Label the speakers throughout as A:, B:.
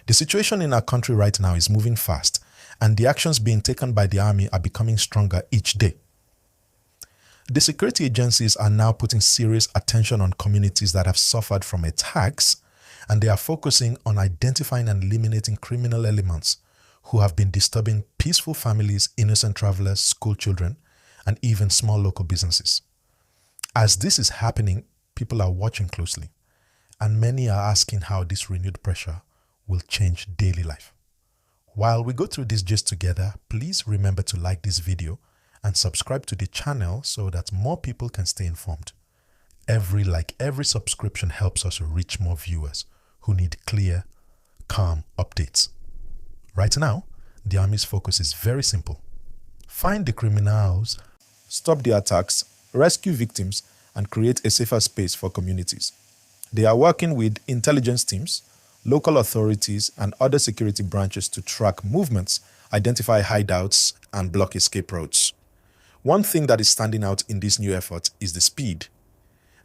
A: The situation in our country right now is moving fast, and the actions being taken by the army are becoming stronger each day. The security agencies are now putting serious attention on communities that have suffered from attacks, and they are focusing on identifying and eliminating criminal elements who have been disturbing peaceful families, innocent travelers, school children, and even small local businesses. As this is happening, people are watching closely, and many are asking how this renewed pressure will change daily life. While we go through this gist together, please remember to like this video and subscribe to the channel so that more people can stay informed. Every subscription helps us reach more viewers who need clear, calm updates. Right now, the Army's focus is very simple. Find the criminals, stop the attacks, rescue victims, and create a safer space for communities. They are working with intelligence teams, local authorities, and other security branches to track movements, identify hideouts, and block escape routes. One thing that is standing out in this new effort is the speed.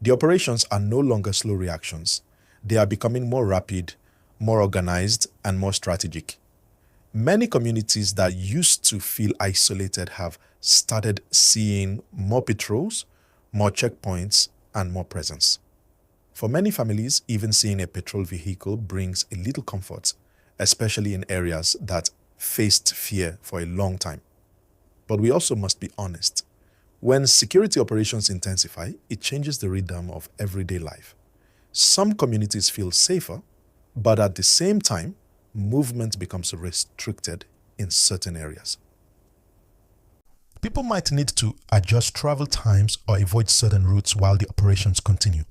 A: The operations are no longer slow reactions. They are becoming more rapid, more organized, and more strategic. Many communities that used to feel isolated have started seeing more patrols, more checkpoints, and more presence. For many families, even seeing a patrol vehicle brings a little comfort, especially in areas that faced fear for a long time. But we also must be honest. When security operations intensify, it changes the rhythm of everyday life. Some communities feel safer, but at the same time, movement becomes restricted in certain areas. People might need to adjust travel times or avoid certain routes while the operations continue.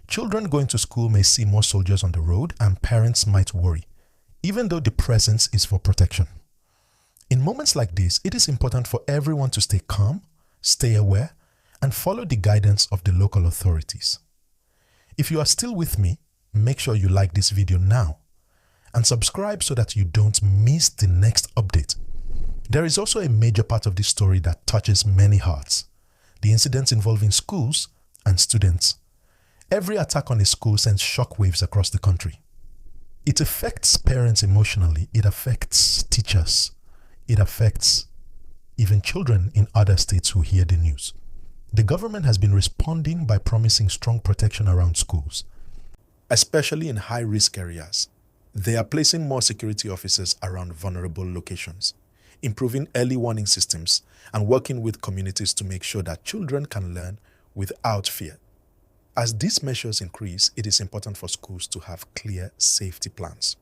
A: Children going to school may see more soldiers on the road, and parents might worry, even though the presence is for protection. In moments like this, it is important for everyone to stay calm, stay aware, and follow the guidance of the local authorities. If you are still with me, make sure you like this video now and subscribe so that you don't miss the next update. There is also a major part of this story that touches many hearts: the incidents involving schools and students. Every attack on a school sends shockwaves across the country. It affects parents emotionally, it affects teachers, it affects even children in other states who hear the news. The government has been responding by promising strong protection around schools, especially in high-risk areas. They are placing more security officers around vulnerable locations, improving early warning systems, and working with communities to make sure that children can learn without fear. As these measures increase, it is important for schools to have clear safety plans.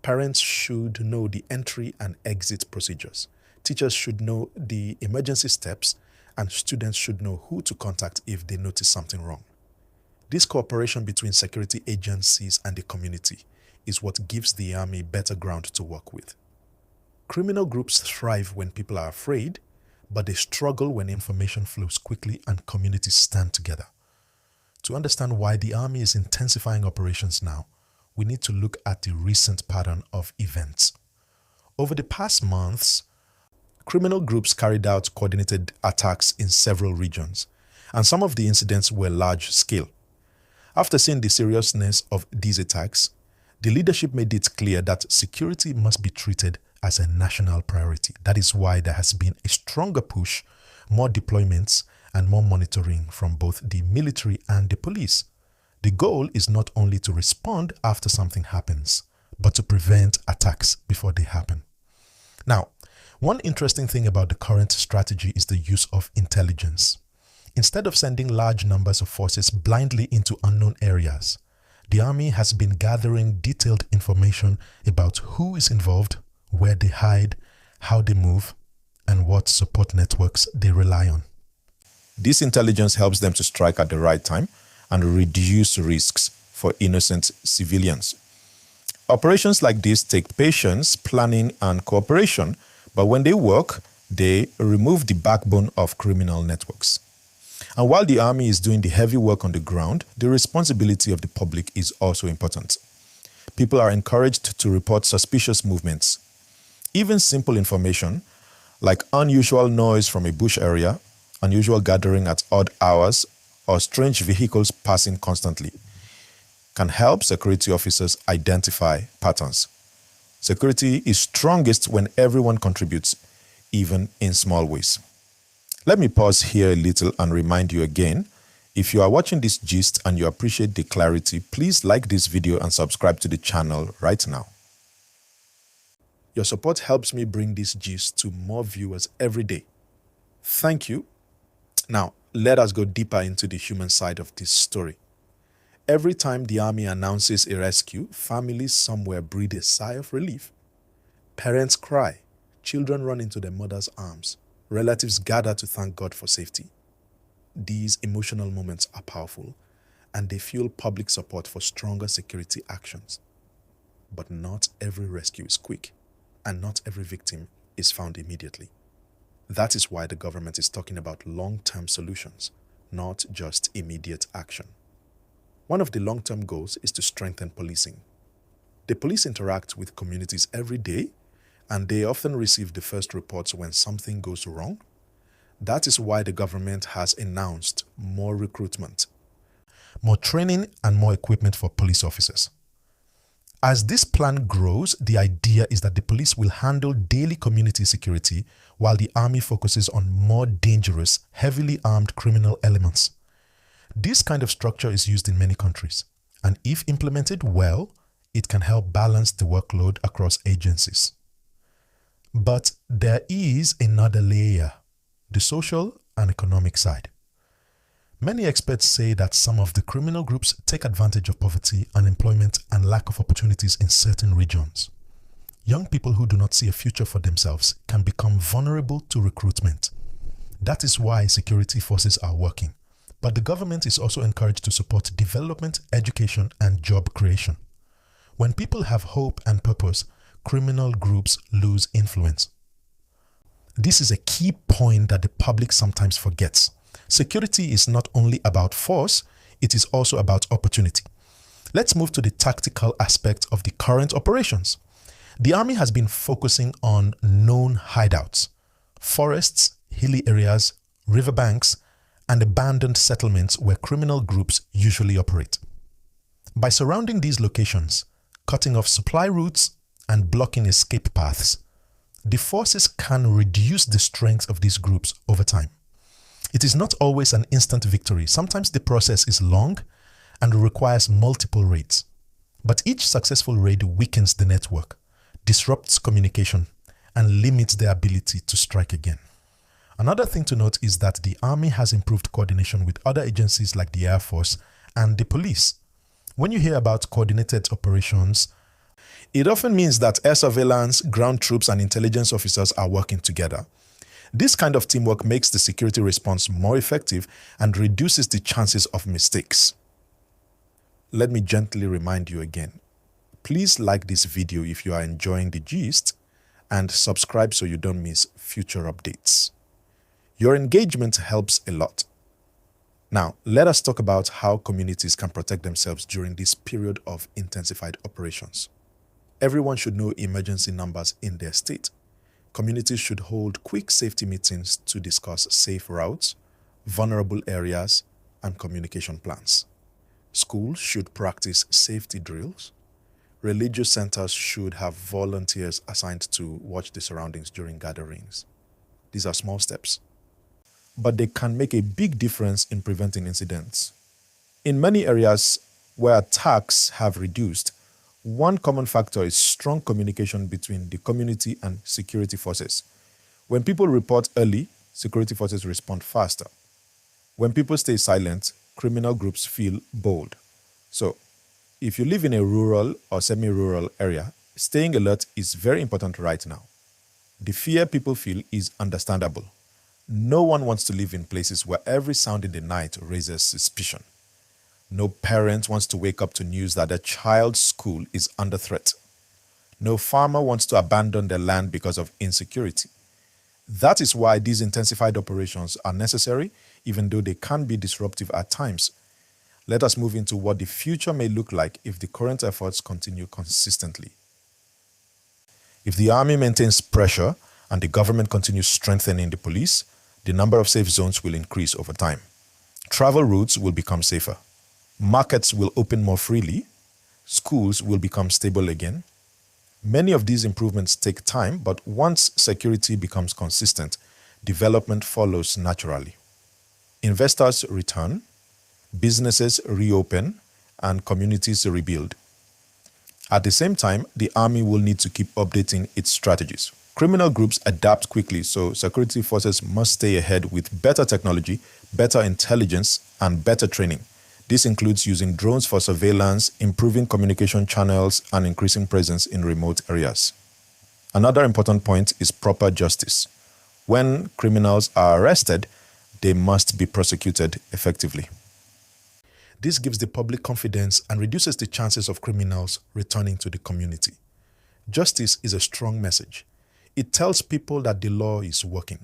A: Parents should know the entry and exit procedures. Teachers should know the emergency steps, and students should know who to contact if they notice something wrong. This cooperation between security agencies and the community is what gives the Army better ground to work with. Criminal groups thrive when people are afraid, but they struggle when information flows quickly and communities stand together. To understand why the Army is intensifying operations now, we need to look at the recent pattern of events. Over the past months, criminal groups carried out coordinated attacks in several regions, and some of the incidents were large scale. After seeing the seriousness of these attacks, the leadership made it clear that security must be treated as a national priority. That is why there has been a stronger push, more deployments, and more monitoring from both the military and the police. The goal is not only to respond after something happens, but to prevent attacks before they happen. Now, one interesting thing about the current strategy is the use of intelligence. Instead of sending large numbers of forces blindly into unknown areas, the Army has been gathering detailed information about who is involved, where they hide, how they move, and what support networks they rely on. This intelligence helps them to strike at the right time and reduce risks for innocent civilians. Operations like this take patience, planning, and cooperation, but when they work, they remove the backbone of criminal networks. And while the Army is doing the heavy work on the ground, the responsibility of the public is also important. People are encouraged to report suspicious movements. Even simple information, like unusual noise from a bush area, unusual gathering at odd hours, or strange vehicles passing constantly, can help security officers identify patterns.
B: Security is strongest when everyone contributes, even in small ways. Let me pause here a little and remind you again, if you are watching this gist and you appreciate the clarity, please like this video and subscribe to the channel right now. Your support helps me bring this gist to more viewers every day. Thank you. Now, let us go deeper into the human side of this story. Every time the army announces a rescue, families somewhere breathe a sigh of relief. Parents cry, children run into their mother's arms, relatives gather to thank God for safety. These emotional moments are powerful, and they fuel public support for stronger security actions. But not every rescue is quick, and not every victim is found immediately. That is why the government is talking about long-term solutions, not just immediate action. One of the long-term goals is to strengthen policing. The police interact with communities every day, and they often receive the first reports when something goes wrong. That is why the government has announced more recruitment, more training, and more equipment for police officers. As this plan grows, the idea is that the police will handle daily community security while the army focuses on more dangerous, heavily armed criminal elements. This kind of structure is used in many countries, and if implemented well, it can help balance the workload across agencies. But there is another layer, the social and economic side. Many experts say that some of the criminal groups take advantage of poverty, unemployment, and lack of opportunities in certain regions. Young people who do not see a future for themselves can become vulnerable to recruitment. That is why security forces are working. But the government is also encouraged to support development, education, and job creation. When people have hope and purpose, criminal groups lose influence. This is a key point that the public sometimes forgets. Security is not only about force, it is also about opportunity. Let's move to the tactical aspect of the current operations. The army has been focusing on known hideouts, forests, hilly areas, riverbanks, and abandoned settlements where criminal groups usually operate. By surrounding these locations, cutting off supply routes, and blocking escape paths, the forces can reduce the strength of these groups over time. It is not always an instant victory. Sometimes the process is long and requires multiple raids. But each successful raid weakens the network, disrupts communication, and limits their ability to strike again. Another thing to note is that the army has improved coordination with other agencies like the Air Force and the police. When you hear about coordinated operations, it often means that air surveillance, ground troops, and intelligence officers are working together. This kind of teamwork makes the security response more effective and reduces the chances of mistakes. Let me gently remind you again. Please like this video if you are enjoying the gist, and subscribe so you don't miss future updates. Your engagement helps a lot. Now, let us talk about how communities can protect themselves during this period of intensified operations. Everyone should know emergency numbers in their state. Communities should hold quick safety meetings to discuss safe routes, vulnerable areas, and communication plans. Schools should practice safety drills. Religious centers should have volunteers assigned to watch the surroundings during gatherings. These are small steps, but they can make a big difference in preventing incidents. In many areas where attacks have reduced, one common factor is strong communication between the community and security forces. When people report early, security forces respond faster. When people stay silent, criminal groups feel bold. So, if you live in a rural or semi-rural area, staying alert is very important right now. The fear people feel is understandable. No one wants to live in places where every sound in the night raises suspicion. No parent wants to wake up to news that their child's school is under threat. No farmer wants to abandon their land because of insecurity. That is why these intensified operations are necessary, even though they can be disruptive at times. Let us move into what the future may look like if the current efforts continue consistently. If the army maintains pressure and the government continues strengthening the police, the number of safe zones will increase over time. Travel routes will become safer. Markets will open more freely. Schools will become stable again. Many of these improvements take time, but once security becomes consistent, development follows naturally. Investors return, businesses reopen, and communities rebuild. At the same time, the army will need to keep updating its strategies. Criminal groups adapt quickly, so security forces must stay ahead with better technology, better intelligence, and better training. This includes using drones for surveillance, improving communication channels, and increasing presence in remote areas. Another important point is proper justice. When criminals are arrested, they must be prosecuted effectively.
A: This gives the public confidence and reduces the chances of criminals returning to the community. Justice is a strong message. It tells people that the law is working.